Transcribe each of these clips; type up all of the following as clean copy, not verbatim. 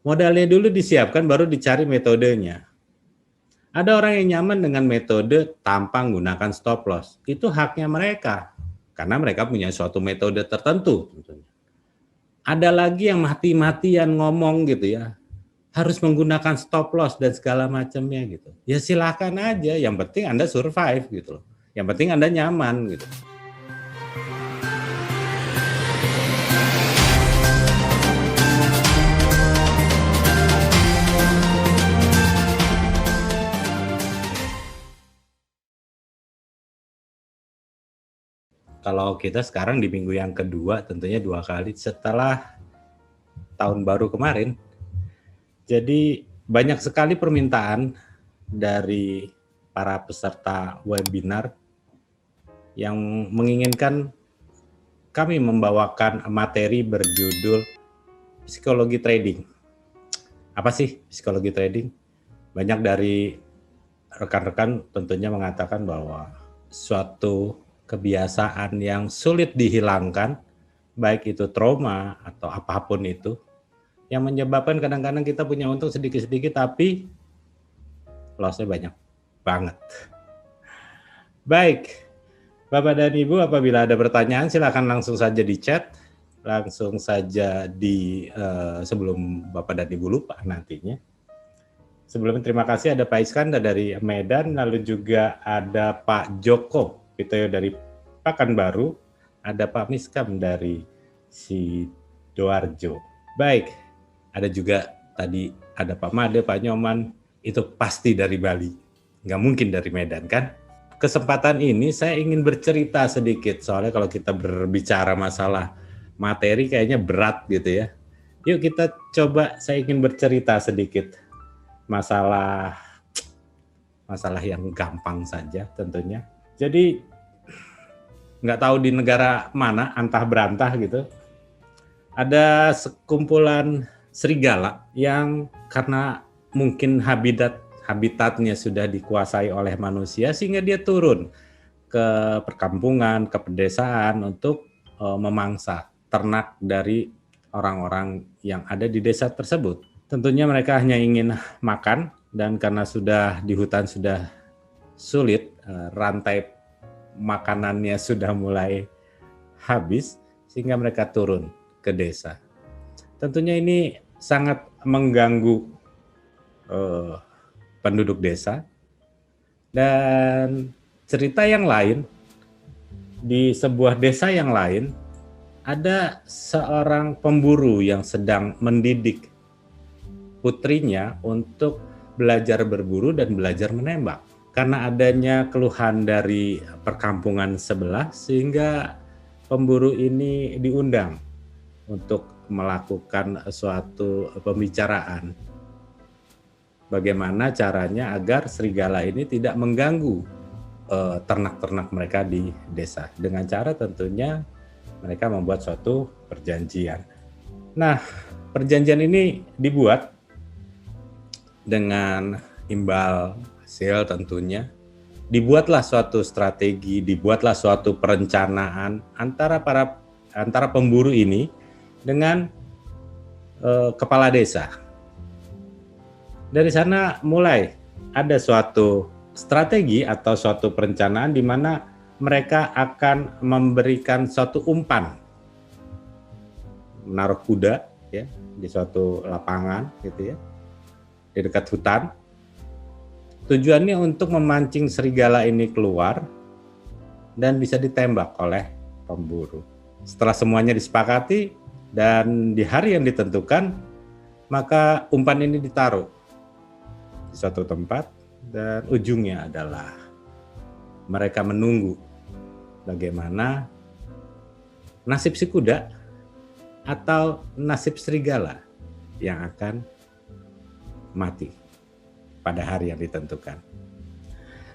Modalnya dulu disiapkan, baru dicari metodenya. Ada orang yang nyaman dengan metode tanpa menggunakan stop loss. Itu haknya mereka, karena mereka punya suatu metode tertentu. Ada lagi yang mati-matian ngomong gitu ya, harus menggunakan stop loss dan segala macamnya gitu. Ya silakan aja, yang penting Anda survive gitu loh. Yang penting Anda nyaman gitu. Kalau kita sekarang di minggu yang kedua, tentunya 2 kali setelah tahun baru kemarin. Jadi banyak sekali permintaan dari para peserta webinar yang menginginkan kami membawakan materi berjudul psikologi trading. Apa sih psikologi trading? Banyak dari rekan-rekan tentunya mengatakan bahwa suatu kebiasaan yang sulit dihilangkan, baik itu trauma atau apapun itu, yang menyebabkan kadang-kadang kita punya untung sedikit-sedikit tapi loss-nya banyak banget. Baik, Bapak dan Ibu, apabila ada pertanyaan silakan langsung saja di chat, langsung saja sebelum Bapak dan Ibu lupa nantinya. Sebelumnya terima kasih ada Pak Iskandar dari Medan, lalu juga ada Pak Joko Pitoyo dari Pekanbaru, ada Pak Miskam dari Sidoarjo. Baik, ada juga tadi ada Pak Made, Pak Nyoman, itu pasti dari Bali, nggak mungkin dari Medan kan? Kesempatan ini saya ingin bercerita sedikit, soalnya kalau kita berbicara masalah materi kayaknya berat gitu ya. Yuk kita coba, saya ingin bercerita sedikit masalah yang gampang saja tentunya. Jadi nggak tahu di negara mana, antah berantah gitu, ada sekumpulan serigala yang karena mungkin habitatnya sudah dikuasai oleh manusia sehingga dia turun ke perkampungan, ke pedesaan untuk memangsa ternak dari orang-orang yang ada di desa tersebut. Tentunya mereka hanya ingin makan, dan karena sudah di hutan sudah sulit, rantai makanannya sudah mulai habis, sehingga mereka turun ke desa. Tentunya ini sangat mengganggu penduduk desa. Dan cerita yang lain, di sebuah desa yang lain, ada seorang pemburu yang sedang mendidik putrinya untuk belajar berburu dan belajar menembak. Karena adanya keluhan dari perkampungan sebelah, sehingga pemburu ini diundang untuk melakukan suatu pembicaraan. Bagaimana caranya agar serigala ini tidak mengganggu ternak-ternak mereka di desa. Dengan cara tentunya mereka membuat suatu perjanjian. Nah, perjanjian ini dibuat dengan imbal hasil tentunya. Dibuatlah suatu strategi, dibuatlah suatu perencanaan antara pemburu ini dengan kepala desa. Dari sana mulai ada suatu strategi atau suatu perencanaan di mana mereka akan memberikan suatu umpan, menaruh kuda ya di suatu lapangan gitu ya, di dekat hutan. Tujuannya untuk memancing serigala ini keluar dan bisa ditembak oleh pemburu. Setelah semuanya disepakati dan di hari yang ditentukan, maka umpan ini ditaruh di suatu tempat dan ujungnya adalah mereka menunggu bagaimana nasib si kuda atau nasib serigala yang akan mati pada hari yang ditentukan.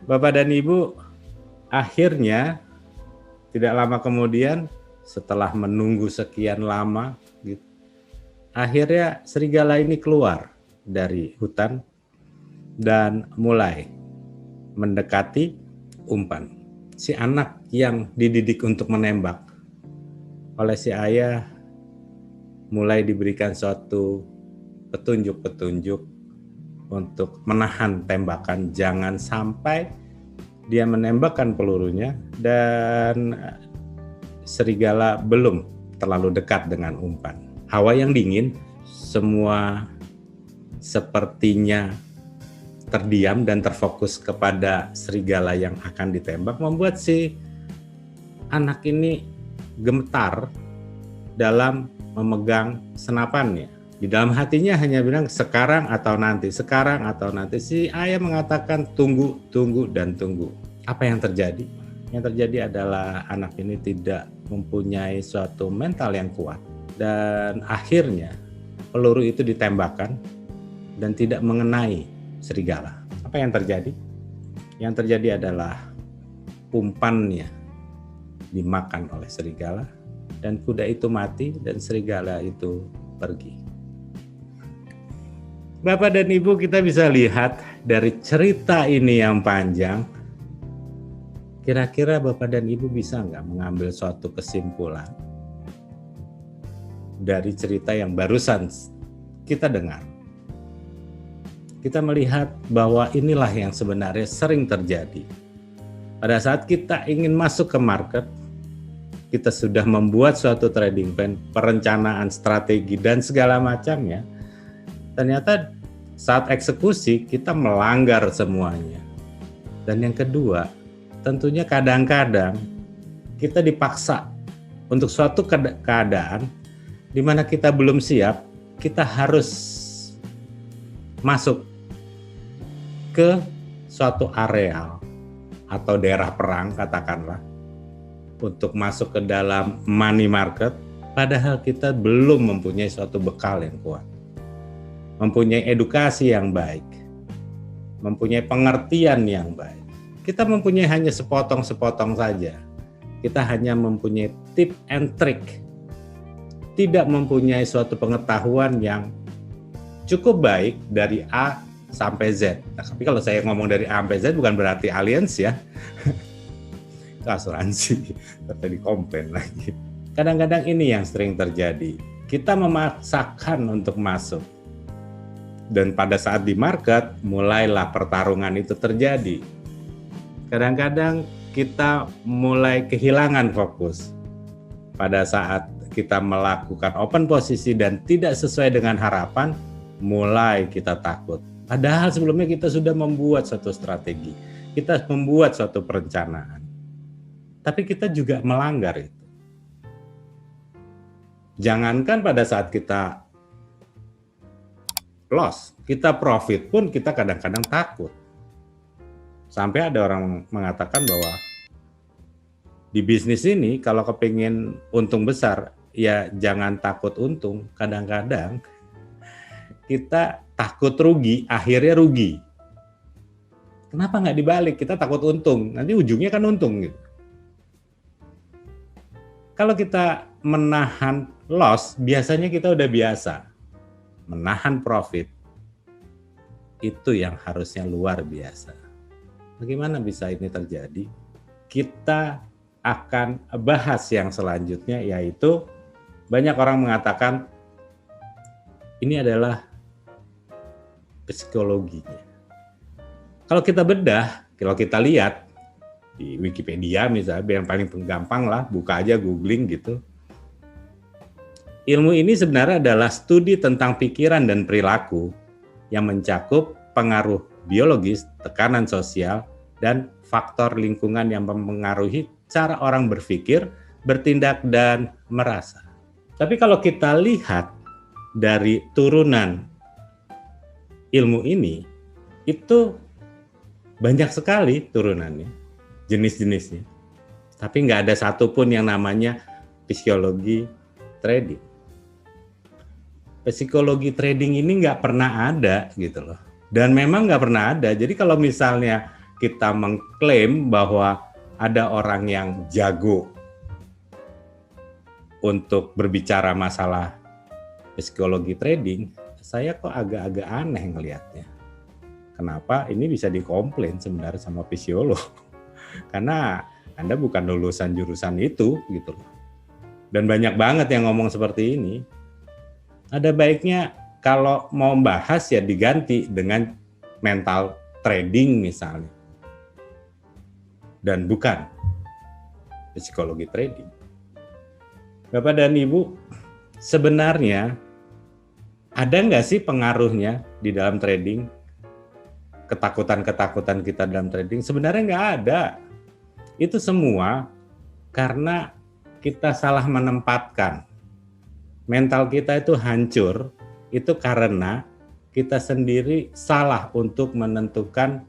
Bapak dan Ibu, akhirnya tidak lama kemudian setelah menunggu sekian lama, akhirnya serigala ini keluar dari hutan dan mulai mendekati umpan. Si anak yang dididik untuk menembak oleh si ayah mulai diberikan suatu petunjuk-petunjuk untuk menahan tembakan, jangan sampai dia menembakkan pelurunya dan serigala belum terlalu dekat dengan umpan. Hawa yang dingin, semua sepertinya terdiam dan terfokus kepada serigala yang akan ditembak, membuat si anak ini gemetar dalam memegang senapannya. Di dalam hatinya hanya bilang sekarang atau nanti, sekarang atau nanti. Si ayah mengatakan tunggu, tunggu, dan tunggu. Apa yang terjadi? Yang terjadi adalah anak ini tidak mempunyai suatu mental yang kuat. Dan akhirnya peluru itu ditembakkan dan tidak mengenai serigala. Apa yang terjadi? Yang terjadi adalah umpannya dimakan oleh serigala dan kuda itu mati dan serigala itu pergi. Bapak dan Ibu, kita bisa lihat dari cerita ini yang panjang, kira-kira Bapak dan Ibu bisa nggak mengambil suatu kesimpulan dari cerita yang barusan kita dengar? Kita melihat bahwa inilah yang sebenarnya sering terjadi. Pada saat kita ingin masuk ke market, kita sudah membuat suatu trading plan, perencanaan, strategi, dan segala macamnya. Ternyata saat eksekusi kita melanggar semuanya. Dan yang kedua, tentunya kadang-kadang kita dipaksa untuk suatu keadaan di mana kita belum siap, kita harus masuk ke suatu areal atau daerah perang katakanlah, untuk masuk ke dalam money market, padahal kita belum mempunyai suatu bekal yang kuat, mempunyai edukasi yang baik, mempunyai pengertian yang baik. Kita mempunyai hanya sepotong-sepotong saja. Kita hanya mempunyai tip and trick, tidak mempunyai suatu pengetahuan yang cukup baik dari A sampai Z. Nah, tapi kalau saya ngomong dari A sampai Z bukan berarti aliens ya. Itu asuransi, terjadi komplain lagi. Kadang-kadang ini yang sering terjadi. Kita memaksakan untuk masuk. Dan pada saat di market, mulailah pertarungan itu terjadi. Kadang-kadang kita mulai kehilangan fokus. Pada saat kita melakukan open posisi dan tidak sesuai dengan harapan, mulai kita takut. Padahal sebelumnya kita sudah membuat suatu strategi, kita membuat suatu perencanaan. Tapi kita juga melanggar itu. Jangankan pada saat kita loss, kita profit pun kita kadang-kadang takut. Sampai ada orang mengatakan bahwa di bisnis ini kalau kepingin untung besar, ya jangan takut untung. Kadang-kadang kita takut rugi, akhirnya rugi. Kenapa nggak dibalik? Kita takut untung, nanti ujungnya kan untung gitu. Kalau kita menahan loss, biasanya kita udah biasa. Menahan profit, itu yang harusnya luar biasa. Bagaimana bisa ini terjadi? Kita akan bahas yang selanjutnya, yaitu banyak orang mengatakan ini adalah psikologinya. Kalau kita bedah, kalau kita lihat di Wikipedia misalnya, yang paling gampang lah, buka aja googling gitu. Ilmu ini sebenarnya adalah studi tentang pikiran dan perilaku yang mencakup pengaruh biologis, tekanan sosial, dan faktor lingkungan yang mempengaruhi cara orang berpikir, bertindak, dan merasa. Tapi kalau kita lihat dari turunan ilmu ini, itu banyak sekali turunannya, jenis-jenisnya. Tapi nggak ada satupun yang namanya psikologi trading. Psikologi trading ini nggak pernah ada gitu loh. Dan memang nggak pernah ada. Jadi kalau misalnya kita mengklaim bahwa ada orang yang jago untuk berbicara masalah psikologi trading, saya kok agak-agak aneh ngelihatnya. Kenapa ini bisa dikomplain sebenarnya sama psikolog? Karena Anda bukan lulusan jurusan itu gitu loh. Dan banyak banget yang ngomong seperti ini. Ada baiknya Kalau mau bahas ya diganti dengan mental trading misalnya. Dan bukan psikologi trading. Bapak dan Ibu, sebenarnya ada nggak sih pengaruhnya di dalam trading? Ketakutan-ketakutan kita dalam trading? Sebenarnya nggak ada. Itu semua karena kita salah menempatkan. Mental kita itu hancur, itu karena kita sendiri salah untuk menentukan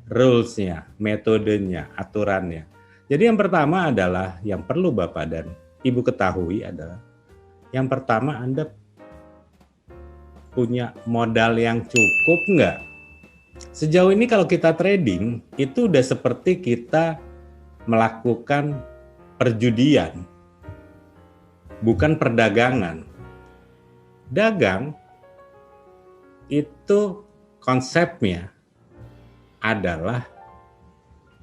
rules-nya, metodenya, aturannya. Jadi yang pertama adalah, yang perlu Bapak dan Ibu ketahui adalah, yang pertama Anda punya modal yang cukup nggak? Sejauh ini kalau kita trading, itu udah seperti kita melakukan perjudian, bukan perdagangan. Dagang itu konsepnya adalah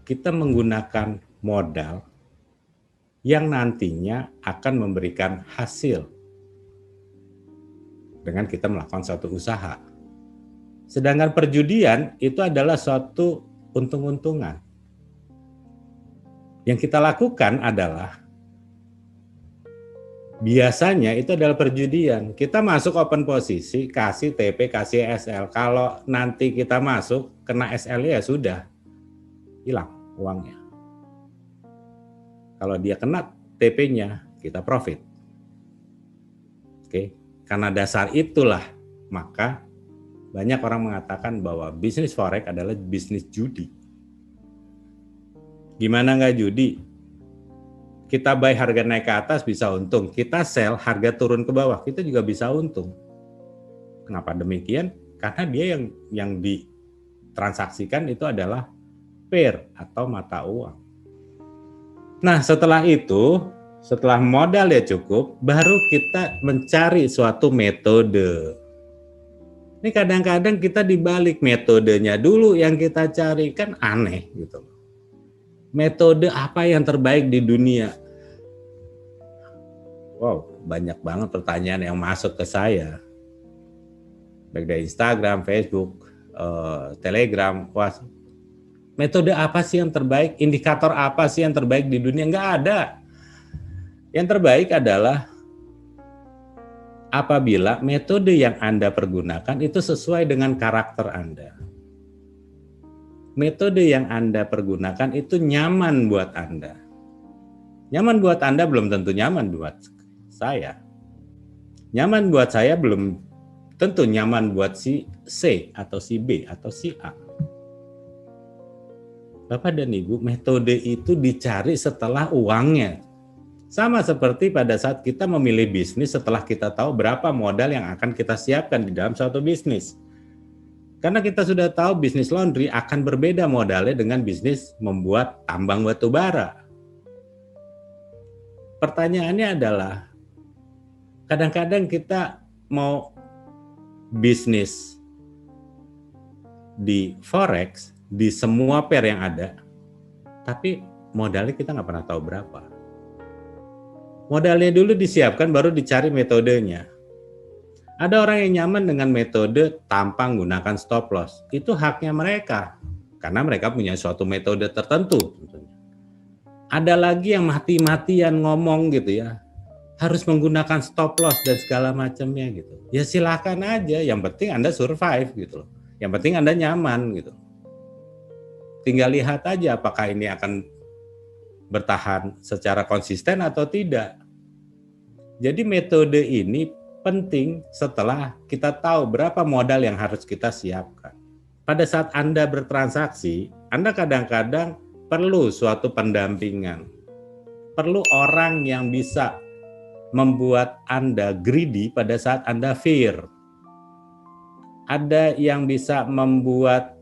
kita menggunakan modal yang nantinya akan memberikan hasil dengan kita melakukan suatu usaha. Sedangkan perjudian itu adalah suatu untung-untungan. Yang kita lakukan adalah biasanya itu adalah perjudian. Kita masuk open posisi, kasih TP, kasih SL. Kalau nanti kita masuk, kena SL ya sudah, hilang uangnya. Kalau dia kena TP-nya, kita profit. Oke, karena dasar itulah, maka banyak orang mengatakan bahwa bisnis forex adalah bisnis judi. Gimana nggak judi? Kita buy harga naik ke atas bisa untung, kita sell harga turun ke bawah, kita juga bisa untung. Kenapa demikian? Karena dia yang ditransaksikan itu adalah pair atau mata uang. Nah, setelah itu, setelah modal ya cukup, baru kita mencari suatu metode. Ini kadang-kadang kita dibalik, metodenya dulu yang kita cari, kan aneh gitu. Metode apa yang terbaik di dunia? Wow, banyak banget pertanyaan yang masuk ke saya. Baik dari Instagram, Facebook, Telegram, WhatsApp. Metode apa sih yang terbaik? Indikator apa sih yang terbaik di dunia? Nggak ada. Yang terbaik adalah apabila metode yang Anda pergunakan itu sesuai dengan karakter Anda. Metode yang Anda pergunakan itu nyaman buat Anda. Nyaman buat Anda belum tentu nyaman buat saya. Nyaman buat saya belum tentu nyaman buat si C atau si B atau si A. Bapak dan Ibu, metode itu dicari setelah uangnya. Sama seperti pada saat kita memilih bisnis setelah kita tahu berapa modal yang akan kita siapkan di dalam suatu bisnis. Karena kita sudah tahu bisnis laundry akan berbeda modalnya dengan bisnis membuat tambang batu bara. Pertanyaannya adalah, kadang-kadang kita mau bisnis di forex, di semua pair yang ada, tapi modalnya kita nggak pernah tahu berapa. Modalnya dulu disiapkan, baru dicari metodenya. Ada orang yang nyaman dengan metode tanpa menggunakan stop loss. Itu haknya mereka, karena mereka punya suatu metode tertentu. Ada lagi yang mati-matian ngomong gitu ya, harus menggunakan stop loss dan segala macamnya gitu. Ya silakan aja, yang penting Anda survive gitu loh. Yang penting Anda nyaman gitu. Tinggal lihat aja apakah ini akan bertahan secara konsisten atau tidak. Jadi metode ini penting setelah kita tahu berapa modal yang harus kita siapkan. Pada saat Anda bertransaksi, Anda kadang-kadang perlu suatu pendampingan. Perlu orang yang bisa membuat Anda greedy pada saat Anda fear. Ada yang bisa membuat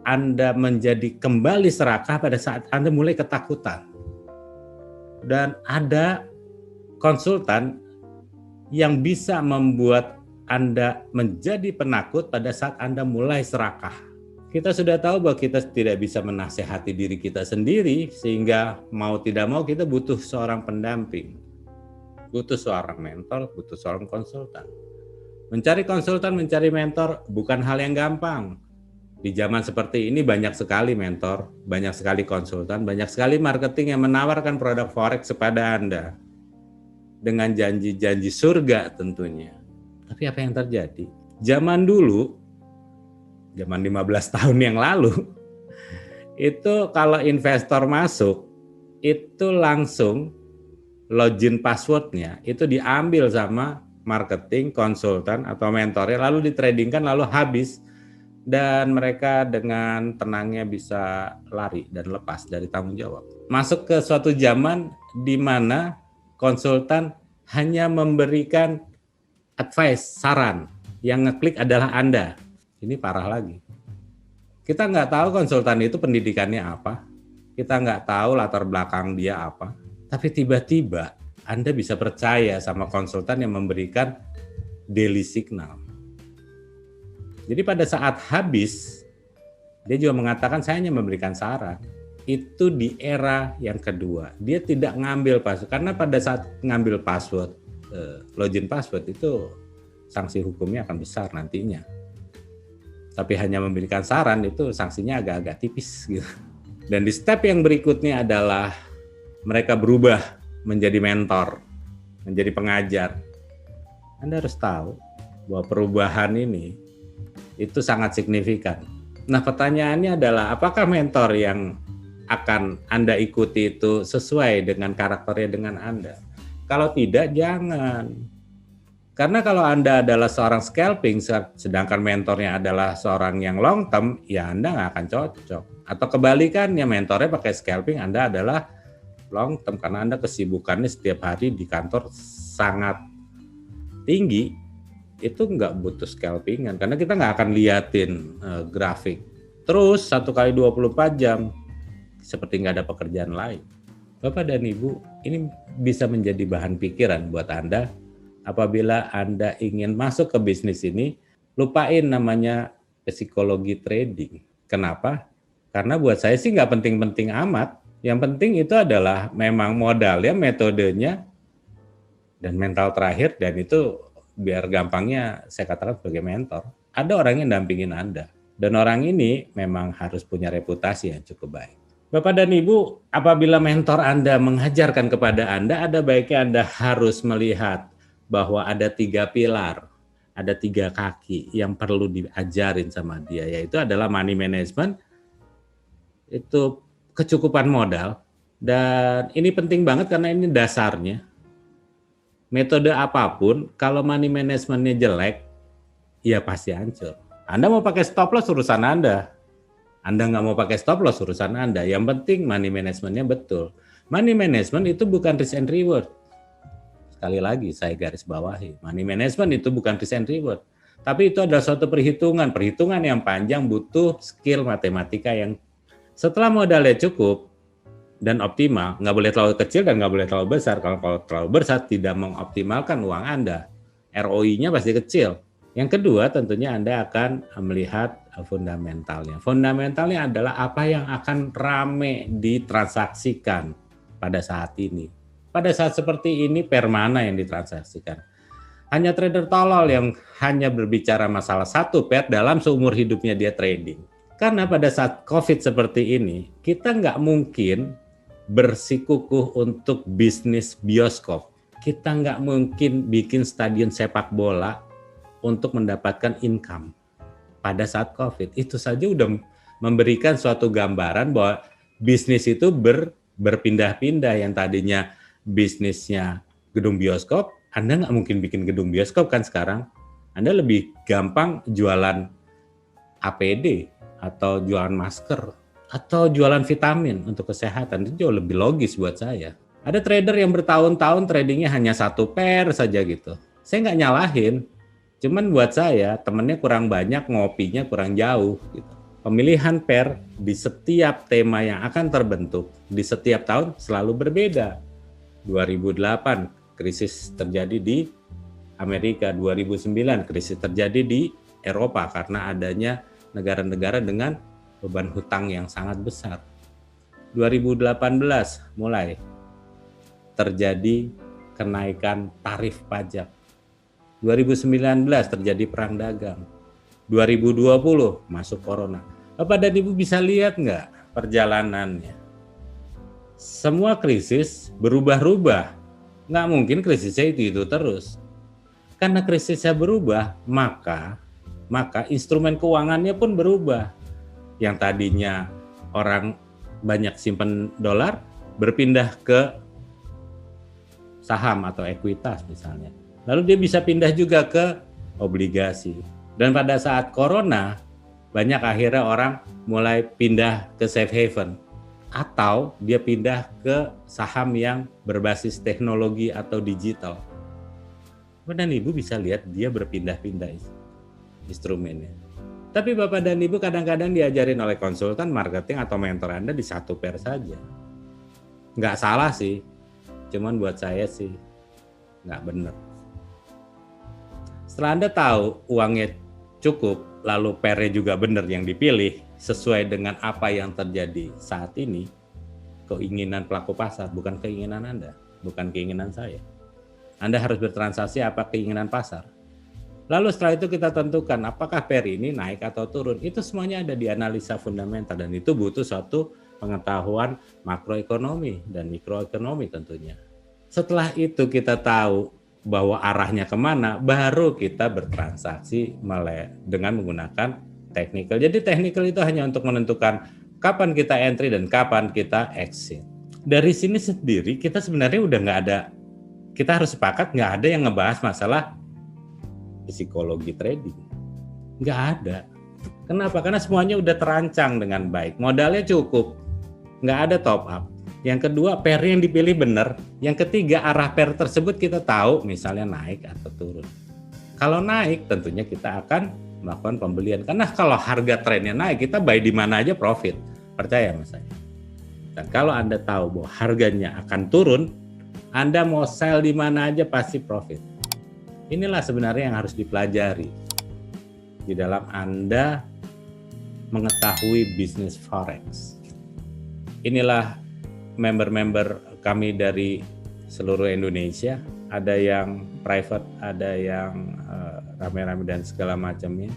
Anda menjadi kembali serakah pada saat Anda mulai ketakutan. Dan ada konsultan yang bisa membuat Anda menjadi penakut pada saat Anda mulai serakah. Kita sudah tahu bahwa kita tidak bisa menasehati diri kita sendiri, sehingga mau tidak mau kita butuh seorang pendamping. Butuh seorang mentor, butuh seorang konsultan. Mencari konsultan, mencari mentor bukan hal yang gampang. Di zaman seperti ini banyak sekali mentor, banyak sekali konsultan, banyak sekali marketing yang menawarkan produk forex kepada Anda dengan janji-janji surga tentunya. Tapi apa yang terjadi? Zaman dulu, zaman 15 tahun yang lalu, itu kalau investor masuk, itu langsung login passwordnya itu diambil sama marketing, konsultan atau mentornya, lalu ditradingkan, lalu habis, dan mereka dengan tenangnya bisa lari dan lepas dari tanggung jawab. Masuk ke suatu zaman di mana konsultan hanya memberikan advice, saran, yang ngeklik adalah Anda. Ini parah lagi. Kita nggak tahu konsultan itu pendidikannya apa, kita nggak tahu latar belakang dia apa, tapi tiba-tiba Anda bisa percaya sama konsultan yang memberikan daily signal. Jadi pada saat habis, dia juga mengatakan saya hanya memberikan saran. Itu di era yang kedua. Dia tidak ngambil password, karena pada saat ngambil password, login password itu sanksi hukumnya akan besar nantinya. Tapi hanya memberikan saran itu sanksinya agak-agak tipis gitu. Dan di step yang berikutnya adalah mereka berubah menjadi mentor, menjadi pengajar. Anda harus tahu bahwa perubahan ini itu sangat signifikan. Nah, pertanyaannya adalah apakah mentor yang akan Anda ikuti itu sesuai dengan karakternya dengan Anda? Kalau tidak, jangan. Karena kalau Anda adalah seorang scalping, sedangkan mentornya adalah seorang yang long term, ya Anda nggak akan cocok. Atau kebalikannya, mentornya pakai scalping, Anda adalah long term karena Anda kesibukannya setiap hari di kantor sangat tinggi, itu nggak butuh scalpingan karena kita nggak akan liatin grafik terus 1 kali 24 jam seperti nggak ada pekerjaan lain. Bapak dan Ibu, ini bisa menjadi bahan pikiran buat Anda apabila Anda ingin masuk ke bisnis ini. Lupain namanya psikologi trading. Kenapa? Karena buat saya sih nggak penting-penting amat. Yang penting itu adalah memang modalnya, metodenya, dan mental terakhir, dan itu biar gampangnya saya katakan sebagai mentor. Ada orang yang dampingin Anda, dan orang ini memang harus punya reputasi yang cukup baik. Bapak dan Ibu, apabila mentor Anda mengajarkan kepada Anda, ada baiknya Anda harus melihat bahwa ada 3 pilar, ada 3 kaki yang perlu diajarin sama dia, yaitu adalah money management, itu kecukupan modal, dan ini penting banget karena ini dasarnya. Metode apapun, kalau money managementnya jelek, ya pasti hancur. Anda mau pakai stop loss urusan Anda. Anda nggak mau pakai stop loss urusan Anda. Yang penting money managementnya betul. Money management itu bukan risk and reward. Sekali lagi saya garis bawahi. Money management itu bukan risk and reward. Tapi itu adalah suatu perhitungan. Perhitungan yang panjang butuh skill matematika yang setelah modalnya cukup dan optimal, nggak boleh terlalu kecil dan nggak boleh terlalu besar. Kalau terlalu besar tidak mengoptimalkan uang Anda. ROI-nya pasti kecil. Yang kedua tentunya Anda akan melihat fundamentalnya. Fundamentalnya adalah apa yang akan rame ditransaksikan pada saat ini. Pada saat seperti ini, pair mana yang ditransaksikan? Hanya trader tolol yang hanya berbicara masalah satu pair dalam seumur hidupnya dia trading. Karena pada saat COVID seperti ini, kita nggak mungkin bersikukuh untuk bisnis bioskop. Kita nggak mungkin bikin stadion sepak bola untuk mendapatkan income pada saat COVID. Itu saja udah memberikan suatu gambaran bahwa bisnis itu berpindah-pindah. Yang tadinya bisnisnya gedung bioskop, Anda nggak mungkin bikin gedung bioskop kan sekarang. Anda lebih gampang jualan APD atau jualan masker atau jualan vitamin untuk kesehatan. Itu jauh lebih logis buat saya. Ada trader yang bertahun-tahun tradingnya hanya satu pair saja gitu. Saya nggak nyalahin, cuman buat saya temennya kurang banyak, ngopinya kurang jauh gitu. Pemilihan pair di setiap tema yang akan terbentuk di setiap tahun selalu berbeda. 2008 krisis terjadi di Amerika, 2009 krisis terjadi di Eropa karena adanya negara-negara dengan beban hutang yang sangat besar. 2018 mulai terjadi kenaikan tarif pajak. 2019 terjadi perang dagang. 2020 masuk corona. Bapak dan Ibu bisa lihat nggak perjalanannya? Semua krisis berubah-ubah. Nggak mungkin krisisnya itu terus. Karena krisisnya berubah, maka instrumen keuangannya pun berubah. Yang tadinya orang banyak simpen dolar, berpindah ke saham atau ekuitas misalnya. Lalu dia bisa pindah juga ke obligasi. Dan pada saat corona, banyak akhirnya orang mulai pindah ke safe haven. Atau dia pindah ke saham yang berbasis teknologi atau digital. Dan Ibu bisa lihat dia berpindah-pindah instrumennya. Tapi Bapak dan Ibu kadang-kadang diajarin oleh konsultan marketing atau mentor Anda di satu pair saja. Nggak salah sih, cuman buat saya sih nggak benar. Setelah Anda tahu uangnya cukup, lalu pairnya juga benar yang dipilih sesuai dengan apa yang terjadi saat ini, keinginan pelaku pasar, bukan keinginan Anda, bukan keinginan saya. Anda harus bertransaksi apa keinginan pasar. Lalu setelah itu kita tentukan apakah pair ini naik atau turun. Itu semuanya ada di analisa fundamental dan itu butuh suatu pengetahuan makroekonomi dan mikroekonomi tentunya. Setelah itu kita tahu bahwa arahnya kemana, baru kita bertransaksi dengan menggunakan technical. Jadi technical itu hanya untuk menentukan kapan kita entry dan kapan kita exit. Dari sini sendiri kita sebenarnya udah nggak ada, kita harus sepakat nggak ada yang ngebahas masalah psikologi trading. Nggak ada. Kenapa? Karena semuanya udah terancang dengan baik. Modalnya cukup. Nggak ada top up. Yang kedua, pair yang dipilih benar. Yang ketiga, arah pair tersebut kita tahu misalnya naik atau turun. Kalau naik tentunya kita akan melakukan pembelian. Karena kalau harga trennya naik, kita buy di mana aja profit. Percaya sama saya. Dan kalau Anda tahu bahwa harganya akan turun, Anda mau sell di mana aja pasti profit. Inilah sebenarnya yang harus dipelajari di dalam Anda mengetahui bisnis forex. Inilah member-member kami dari seluruh Indonesia. Ada yang private, ada yang rame-rame dan segala macamnya.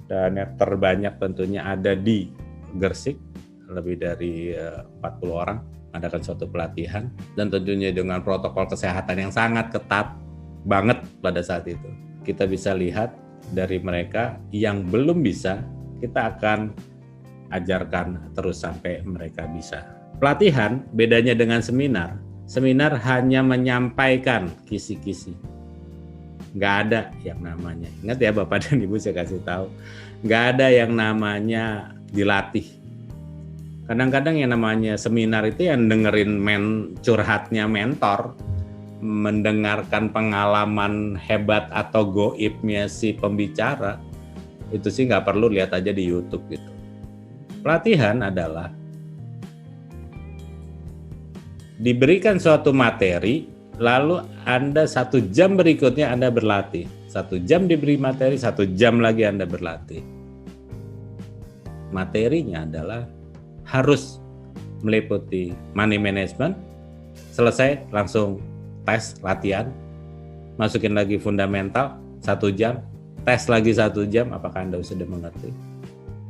Dan yang terbanyak tentunya ada di Gersik, lebih dari 40 orang. Adakan suatu pelatihan dan tentunya dengan protokol kesehatan yang sangat ketat banget pada saat itu. Kita bisa lihat dari mereka yang belum bisa, kita akan ajarkan terus sampai mereka bisa. Pelatihan bedanya dengan seminar. Seminar hanya menyampaikan kisi-kisi. Nggak ada yang namanya, ingat ya Bapak dan Ibu saya kasih tahu, nggak ada yang namanya dilatih. Kadang-kadang yang namanya seminar itu yang dengerin curhatnya mentor, mendengarkan pengalaman hebat atau goibnya si pembicara, itu sih nggak perlu, lihat aja di YouTube gitu. Pelatihan adalah diberikan suatu materi, lalu Anda 1 jam berikutnya Anda berlatih. 1 jam diberi materi, 1 jam lagi Anda berlatih. Materinya adalah harus meliputi money management, selesai langsung tes latihan, masukin lagi fundamental 1 jam, tes lagi 1 jam, apakah Anda sudah mengerti.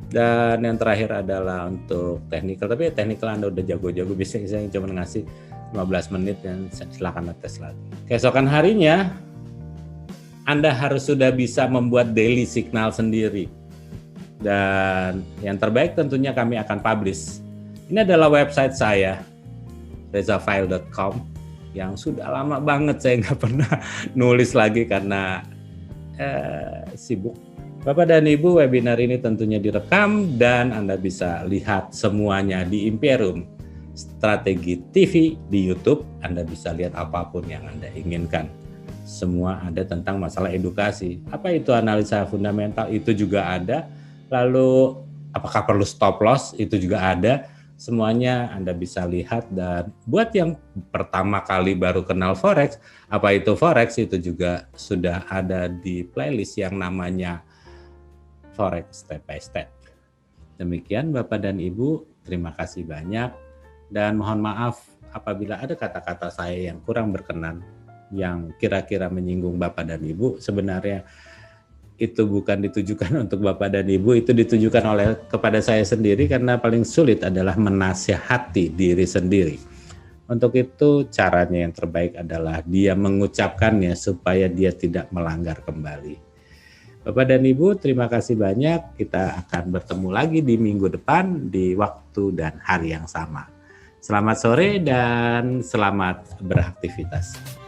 Dan yang terakhir adalah untuk technical, tapi technical Anda udah jago-jago, biasanya cuma ngasih 15 menit dan silakan tes lagi. Keesokan harinya Anda harus sudah bisa membuat daily signal sendiri. Dan yang terbaik tentunya kami akan publish. Ini adalah website saya, rezafile.com, yang sudah lama banget saya nggak pernah nulis lagi karena sibuk. Bapak dan Ibu, webinar ini tentunya direkam dan Anda bisa lihat semuanya di Imperium Strategi TV di YouTube. Anda bisa lihat apapun yang Anda inginkan. Semua ada tentang masalah edukasi. Apa itu analisa fundamental? Itu juga ada. Lalu apakah perlu stop loss? Itu juga ada. Semuanya Anda bisa lihat. Dan buat yang pertama kali baru kenal Forex, apa itu Forex? Itu juga sudah ada di playlist yang namanya Forex Step by Step. Demikian Bapak dan Ibu, terima kasih banyak. Dan mohon maaf apabila ada kata-kata saya yang kurang berkenan. yang kira-kira menyinggung Bapak dan Ibu, sebenarnya itu bukan ditujukan untuk Bapak dan Ibu, itu ditujukan kepada saya sendiri, karena paling sulit adalah menasihati diri sendiri. Untuk itu caranya yang terbaik adalah dia mengucapkannya supaya dia tidak melanggar kembali. Bapak dan Ibu, terima kasih banyak. Kita akan bertemu lagi di minggu depan di waktu dan hari yang sama. Selamat sore dan selamat beraktivitas.